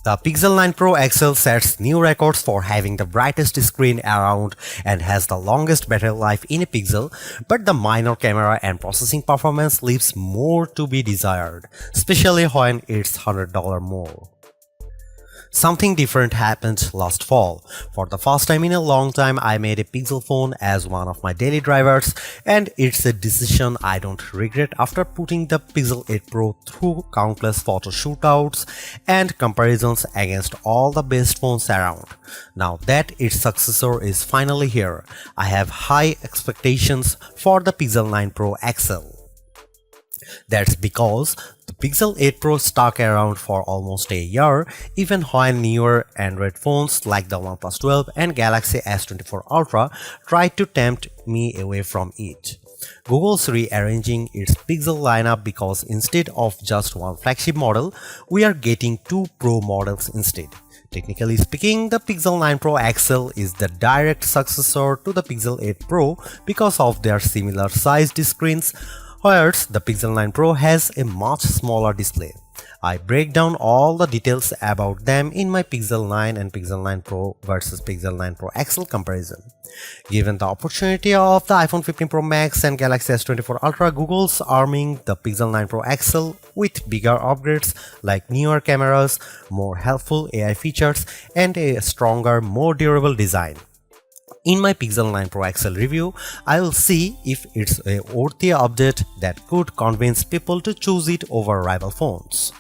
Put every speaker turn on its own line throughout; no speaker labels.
The Pixel 9 Pro XL sets new records for having the brightest screen around and has the longest battery life in a Pixel, but the minor camera and processing performance leaves more to be desired, especially when it's $100 more. Something different happened last fall. For the first time in a long time, I made a Pixel phone as one of my daily drivers, and it's a decision I don't regret after putting the Pixel 8 Pro through countless photo shootouts and comparisons against all the best phones around. Now that its successor is finally here, I have high expectations for the Pixel 9 Pro XL. That's because the Pixel 8 Pro stuck around for almost a year, even when newer Android phones like the OnePlus 12 and Galaxy S24 Ultra tried to tempt me away from it. Google's rearranging its Pixel lineup because instead of just one flagship model, we are getting two Pro models instead. Technically speaking, the Pixel 9 Pro XL is the direct successor to the Pixel 8 Pro because of their similar sized screens, whereas the Pixel 9 Pro has a much smaller display. I break down all the details about them in my Pixel 9 and Pixel 9 Pro versus Pixel 9 Pro XL comparison. Given the opportunity of the iPhone 15 Pro Max and Galaxy S24 Ultra, Google's arming the Pixel 9 Pro XL with bigger upgrades like newer cameras, more helpful AI features, and a stronger, more durable design. In my Pixel 9 Pro XL review, I will see if it's a worthy update that could convince people to choose it over rival phones.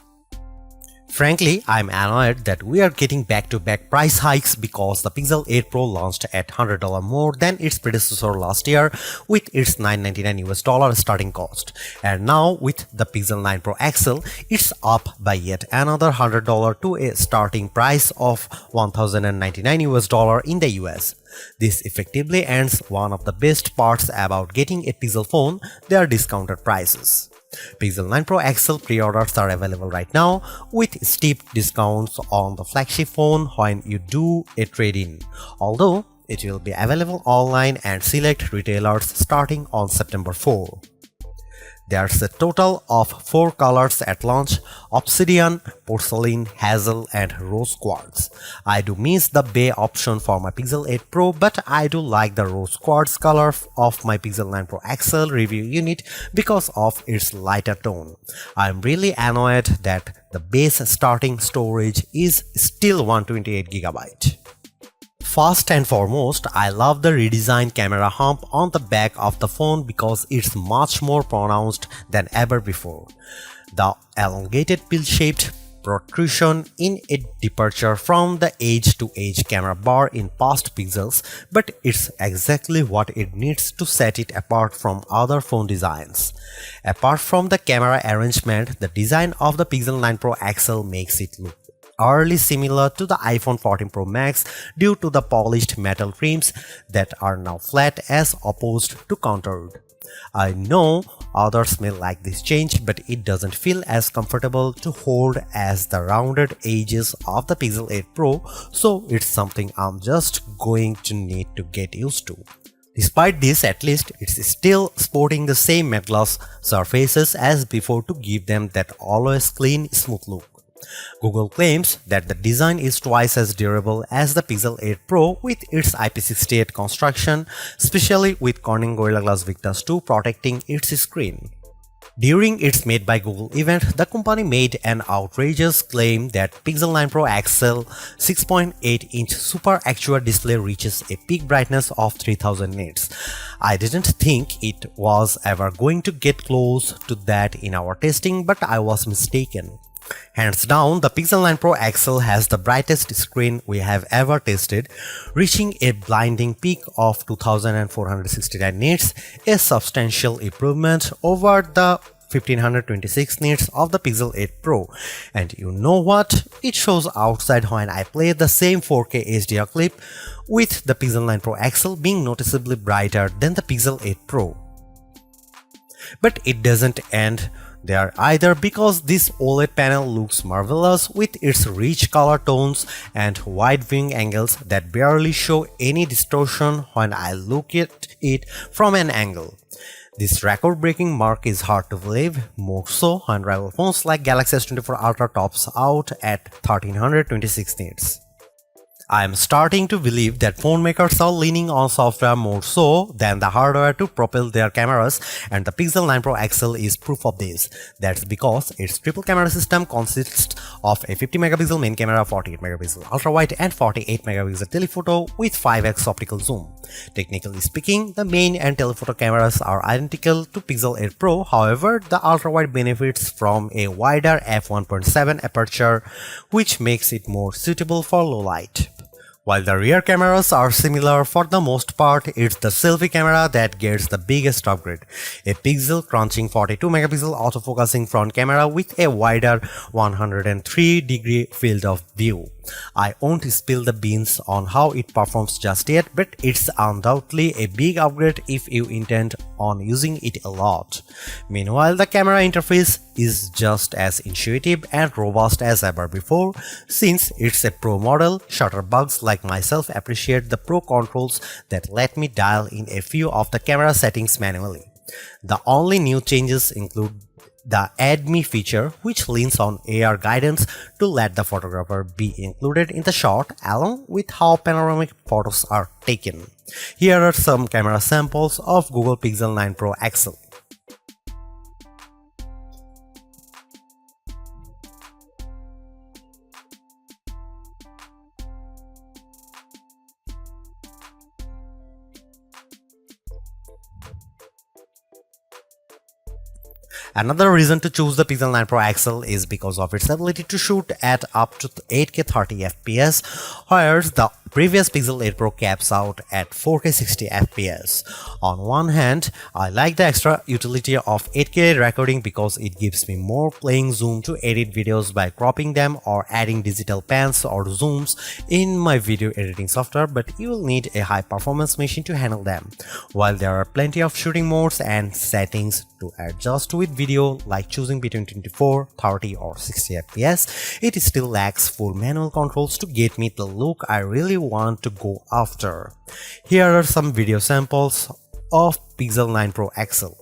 Frankly, I'm annoyed that we are getting back-to-back price hikes because the Pixel 8 Pro launched at $100 more than its predecessor last year with its $999 starting cost. And now with the Pixel 9 Pro XL, it's up by yet another $100 to a starting price of $1,099 in the US. This effectively ends one of the best parts about getting a Pixel phone, their discounted prices. Pixel 9 Pro XL pre-orders are available right now with steep discounts on the flagship phone when you do a trade-in, although it will be available online and select retailers starting on September 4. There's a total of 4 colors at launch: Obsidian, Porcelain, Hazel, and Rose Quartz. I do miss the Bay option for my Pixel 8 Pro, but I do like the Rose Quartz color of my Pixel 9 Pro XL review unit because of its lighter tone. I'm really annoyed that the base starting storage is still 128GB. First and foremost, I love the redesigned camera hump on the back of the phone because it's much more pronounced than ever before. The elongated pill-shaped protrusion in a departure from the edge-to-edge camera bar in past Pixels, but it's exactly what it needs to set it apart from other phone designs. Apart from the camera arrangement, the design of the Pixel 9 Pro XL makes it look eerily similar to the iPhone 14 Pro Max due to the polished metal trims that are now flat as opposed to contoured. I know others may like this change, but it doesn't feel as comfortable to hold as the rounded edges of the Pixel 8 Pro, so it's something I'm just going to need to get used to. Despite this, at least it's still sporting the same matte gloss surfaces as before to give them that always clean, smooth look. Google claims that the design is twice as durable as the Pixel 8 Pro with its IP68 construction, especially with Corning Gorilla Glass Victus 2 protecting its screen. During its Made by Google event, the company made an outrageous claim that Pixel 9 Pro XL 6.8-inch Super Actua display reaches a peak brightness of 3000 nits. I didn't think it was ever going to get close to that in our testing, but I was mistaken. Hands down, the Pixel 9 Pro XL has the brightest screen we have ever tested, reaching a blinding peak of 2469 nits, a substantial improvement over the 1526 nits of the Pixel 8 Pro. And you know what? It shows outside when I play the same 4K HDR clip, with the Pixel 9 Pro XL being noticeably brighter than the Pixel 8 Pro. But it doesn't end there either, because this OLED panel looks marvelous with its rich color tones and wide viewing angles that barely show any distortion when I look at it from an angle. This record-breaking mark is hard to believe, more so when rival phones like Galaxy S24 Ultra tops out at 1326 nits. I am starting to believe that phone makers are leaning on software more so than the hardware to propel their cameras, and the Pixel 9 Pro XL is proof of this. That's because its triple camera system consists of a 50 megapixel main camera, 48 megapixel ultra wide and 48 megapixel telephoto with 5x optical zoom. Technically speaking, the main and telephoto cameras are identical to Pixel 8 Pro, however, the ultra wide benefits from a wider f1.7 aperture, which makes it more suitable for low light. While the rear cameras are similar for the most part, it's the selfie camera that gets the biggest upgrade. A pixel crunching 42 megapixel autofocusing front camera with a wider 103-degree field of view. I won't spill the beans on how it performs just yet, but it's undoubtedly a big upgrade if you intend on using it a lot. Meanwhile, the camera interface is just as intuitive and robust as ever before. Since it's a Pro model, shutterbugs like myself appreciate the Pro controls that let me dial in a few of the camera settings manually. The only new changes include the Add Me feature, which leans on AR guidance to let the photographer be included in the shot along with how panoramic photos are taken. Here are some camera samples of Google Pixel 9 Pro XL. Another reason to choose the Pixel 9 Pro XL is because of its ability to shoot at up to 8K 30 FPS, whereas the previous Pixel 8 Pro caps out at 4K 60 FPS. On one hand, I like the extra utility of 8K recording because it gives me more playing zoom to edit videos by cropping them or adding digital pans or zooms in my video editing software, but you will need a high performance machine to handle them. While there are plenty of shooting modes and settings to adjust with video, like choosing between 24, 30 or 60 FPS, it still lacks full manual controls to get me the look I really want to go after. Here are some video samples of Pixel 9 Pro XL.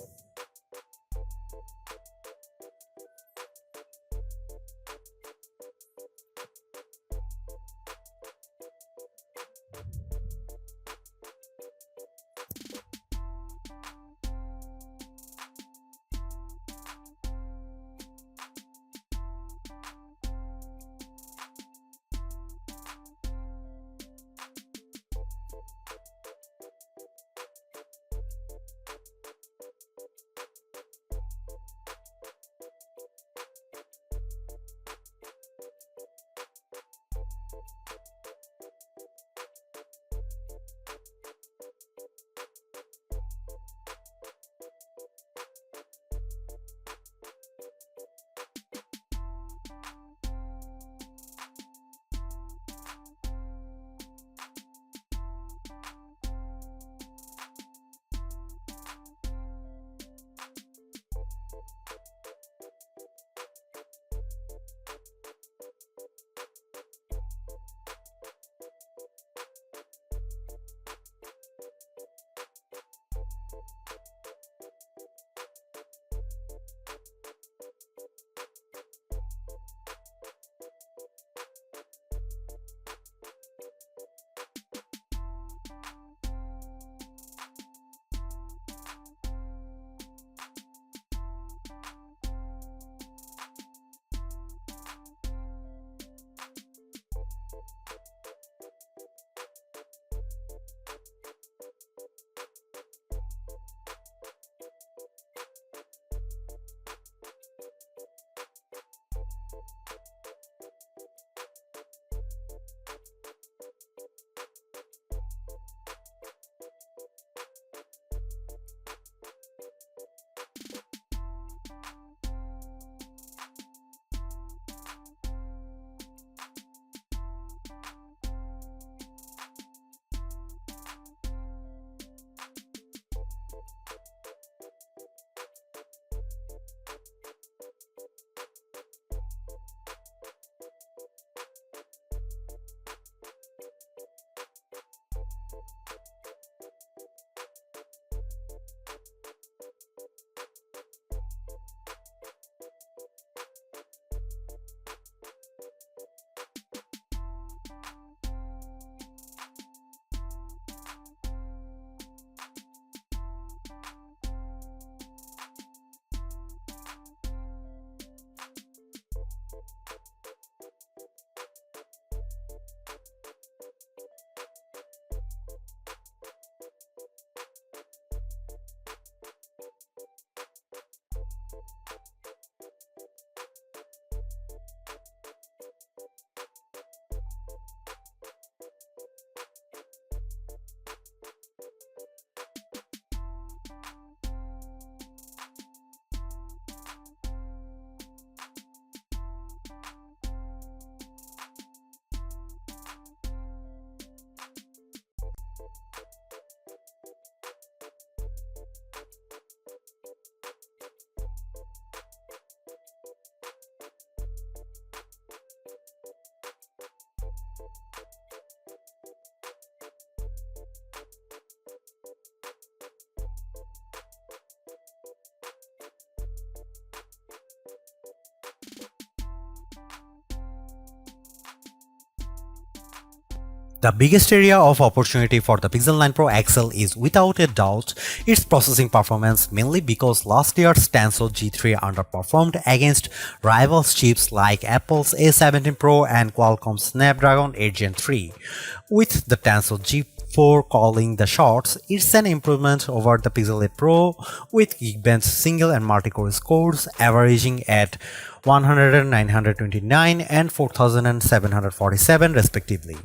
The biggest area of opportunity for the Pixel 9 Pro XL is without a doubt its processing performance, mainly because last year's Tensor G3 underperformed against rival chips like Apple's A17 Pro and Qualcomm's Snapdragon 8 Gen 3. With the Tensor G4 calling the shots, it's an improvement over the Pixel 8 Pro with Geekbench single and multi-core scores averaging at 100, 929 and 4747 respectively.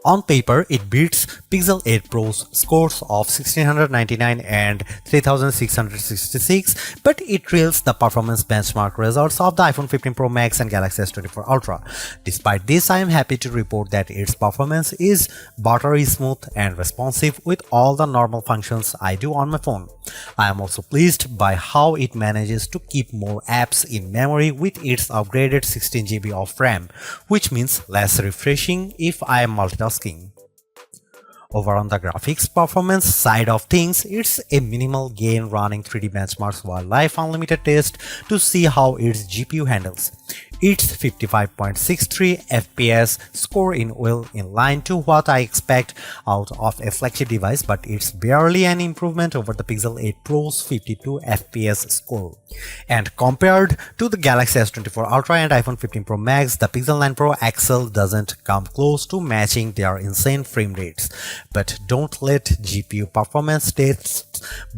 On paper, it beats Pixel 8 Pro's scores of 1699 and 3666, but it trails the performance benchmark results of the iPhone 15 Pro Max and Galaxy S24 Ultra. Despite this, I am happy to report that its performance is buttery smooth and responsive with all the normal functions I do on my phone. I am also pleased by how it manages to keep more apps in memory with its upgraded 16 GB of RAM, which means less refreshing if I am multitasking. Over on the graphics performance side of things, it's a minimal gain running 3D benchmarks Wildlife Unlimited test to see how its GPU handles. Its 55.63 FPS score in well in line to what I expect out of a flagship device, but it's barely an improvement over the Pixel 8 Pro's 52 FPS score. And compared to the Galaxy S24 Ultra and iPhone 15 Pro Max, the Pixel 9 Pro XL doesn't come close to matching their insane frame rates. But don't let GPU performance tests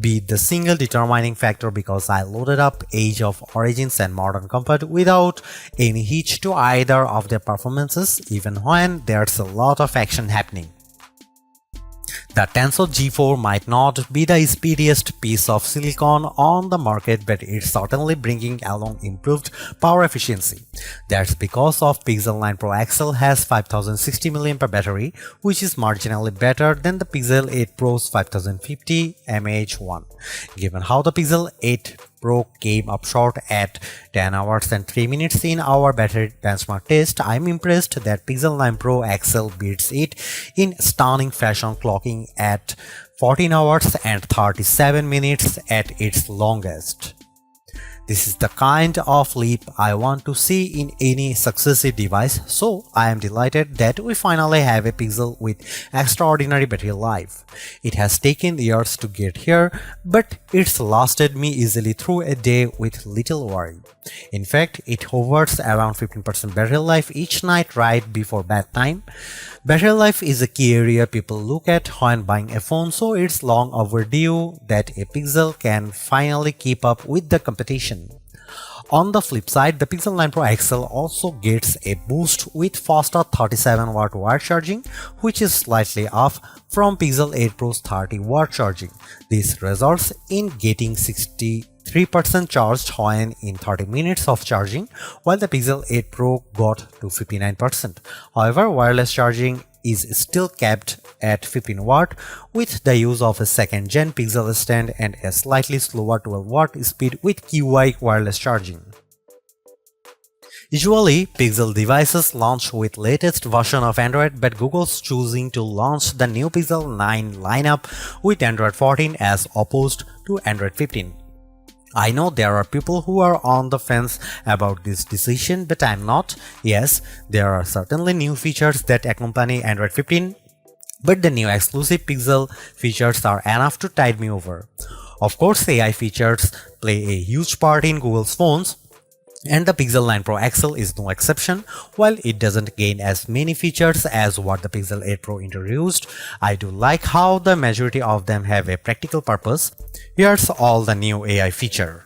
be the single determining factor, because I loaded up Age of Origins and Modern Comfort without any hitch to either of their performances, even when there's a lot of action happening. The Tensor G4 might not be the speediest piece of silicon on the market, but it's certainly bringing along improved power efficiency. That's because of Pixel 9 Pro XL has 5060 mAh battery, which is marginally better than the Pixel 8 Pro's 5050 mAh1. Given how the Pixel 8 Pro came up short at 10 hours and 3 minutes in our battery benchmark test, I'm impressed that Pixel 9 Pro XL beats it in stunning fashion, clocking at 14 hours and 37 minutes at its longest. This is the kind of leap I want to see in any successive device, so I am delighted that we finally have a Pixel with extraordinary battery life. It has taken years to get here, but it's lasted me easily through a day with little worry. In fact, it hovers around 15% battery life each night right before bedtime. Battery life is a key area people look at when buying a phone, so it's long overdue that a Pixel can finally keep up with the competition. On the flip side, the Pixel 9 Pro XL also gets a boost with faster 37W wire charging, which is slightly off from Pixel 8 Pro's 30W charging. This results in getting 63% charged when in 30 minutes of charging, while the Pixel 8 Pro got to 59%. However, wireless charging is still capped at 15W with the use of a second-gen Pixel stand and a slightly slower 12W speed with QI wireless charging. Usually, Pixel devices launch with latest version of Android, but Google's choosing to launch the new Pixel 9 lineup with Android 14 as opposed to Android 15. I know there are people who are on the fence about this decision, but I'm not. Yes, there are certainly new features that accompany Android 15, but the new exclusive Pixel features are enough to tide me over. Of course, AI features play a huge part in Google's phones, and the Pixel 9 Pro XL is no exception. While it doesn't gain as many features as what the Pixel 8 Pro introduced, I do like how the majority of them have a practical purpose. Here's all the new AI feature.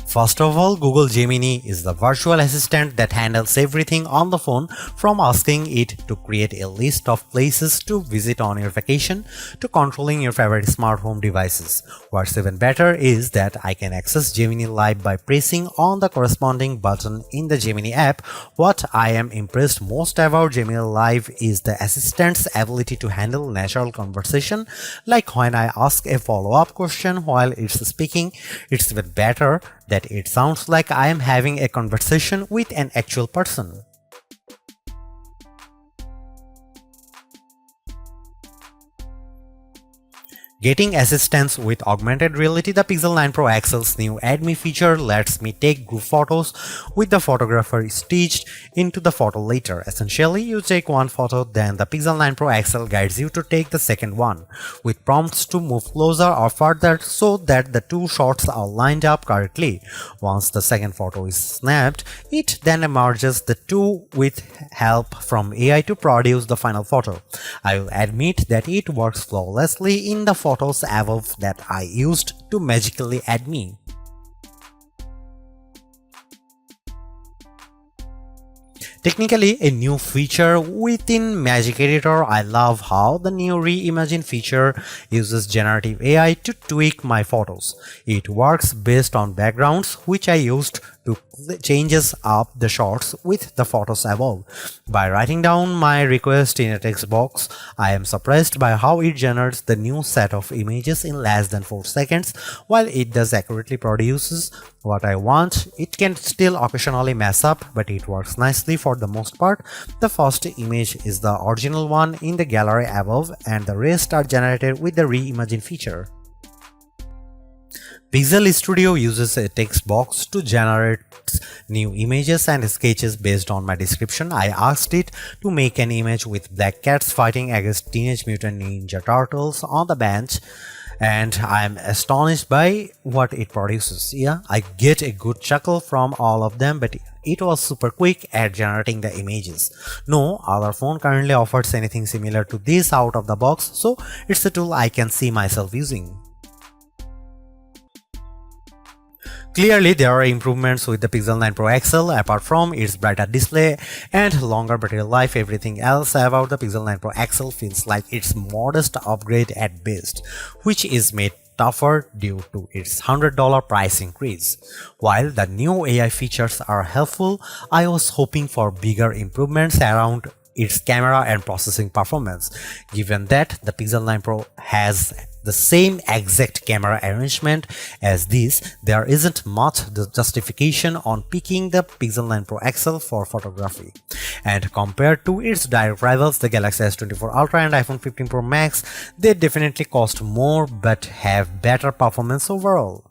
First of all, Google Gemini is the virtual assistant that handles everything on the phone, from asking it to create a list of places to visit on your vacation to controlling your favorite smart home devices. What's even better is that I can access Gemini Live by pressing on the corresponding button in the Gemini app. What I am impressed most about Gemini Live is the assistant's ability to handle natural conversation, like when I ask a follow-up question while it's speaking. It's even better that it sounds like I am having a conversation with an actual person. Getting assistance with augmented reality, the Pixel 9 Pro XL's new Add Me feature lets me take group photos with the photographer stitched into the photo later. Essentially, you take one photo, then the Pixel 9 Pro XL guides you to take the second one, with prompts to move closer or further so that the two shots are lined up correctly. Once the second photo is snapped, it then merges the two with help from AI to produce the final photo. I will admit that it works flawlessly in the photos above that I used to magically add me. Technically a new feature within Magic Editor. I love how the new Reimagine feature uses generative AI to tweak my photos. It works based on backgrounds which I used to changes up the shots with the photos above. By writing down my request in a text box, I am surprised by how it generates the new set of images in less than 4 seconds. While it does accurately produces what I want, it can still occasionally mess up, but it works nicely for the most part. The first image is the original one in the gallery above, and the rest are generated with the Reimagine feature. Pixel Studio uses a text box to generate new images and sketches based on my description. I asked it to make an image with black cats fighting against Teenage Mutant Ninja Turtles on the bench, and I am astonished by what it produces. Yeah, I get a good chuckle from all of them, but it was super quick at generating the images. No other phone currently offers anything similar to this out of the box, so it's a tool I can see myself using. Clearly, there are improvements with the Pixel 9 Pro XL. Apart from its brighter display and longer battery life, everything else about the Pixel 9 Pro XL feels like its modest upgrade at best, which is made tougher due to its $100 price increase. While the new AI features are helpful, I was hoping for bigger improvements around its camera and processing performance. Given that the Pixel 9 Pro has the same exact camera arrangement as this, there isn't much justification on picking the Pixel 9 Pro XL for photography. And compared to its direct rivals, the Galaxy S24 Ultra and iPhone 15 Pro Max, they definitely cost more but have better performance overall.